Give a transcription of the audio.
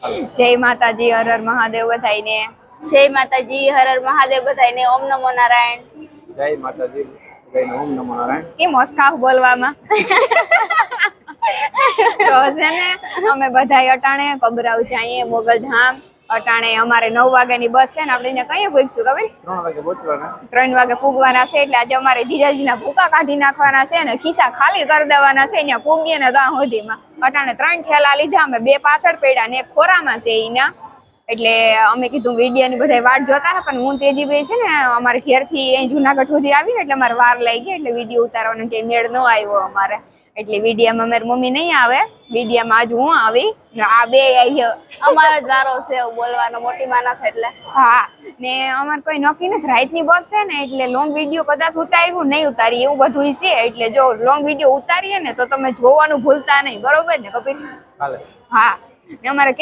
જય માતાજી, હર હર મહાદેવ બધાઈને. જય માતાજી, હર હર મહાદેવ બધાઈને. ઓમ નમો નારાયણ. જય માતાજી બધાઈને. ઓમ નમો નારાયણ. કેમ મોસ્કાહ બોલવામાં? તો છે ને અમે બધાય અટાણે કબરાવ જઈએ મોગલધામ. અટાણે અમારે 9 વાગ્યાની બસ છે ને, આપણે અહીંયા કઈ પૂગશું ખબર? 3 વાગે પહોંચવાના. 3 વાગે પૂગવાના છે. એટલે આજે અમારે જીજાજીના ભૂકા કાઢી નાખવાના છે ને, ખિસ્સા ખાલી કરી દેવાના છે. અહીંયા પૂગીએ ને ત્યાં સુધીમાં અટાણે 3 ઠેલા લીધા અમે, 2 પાછળ પડ્યા ને 1 ખોરામાં છે અહીંયા. એટલે અમે કીધું વિડીયોની બધા વાટ જોતા હતા, પણ હું તેજી ભાઈ છે ને અમારે ઘેરથી અહીં જુનાગઢ સુધી આવીને એટલે અમારે વાર લઈ ગઈ, એટલે વિડીયો ઉતારવાનો કે મેળ ન આવ્યો અમારે. એટલે વિડીયામાં મારી મમ્મી નહીં આવે, વિડીયામાં આજ હું આવી ને આ બે આવી. અમારો જ વારો છે એવું બોલવાનો, મોટી માણસ એટલે. હા, ને અમારે કોઈ નક્કી નથી, રાતની બસ છે ને એટલે લોંગ વિડીયો કદાચ ઉતાર્યું નહીં ઉતારી એવું બધું છે. એટલે જો લોંગ વિડીયો ઉતારીએ ને તો તમે જોવાનું ભૂલતા નહીં, બરોબર ને કપિલ? હાલે. હા, ને અમારે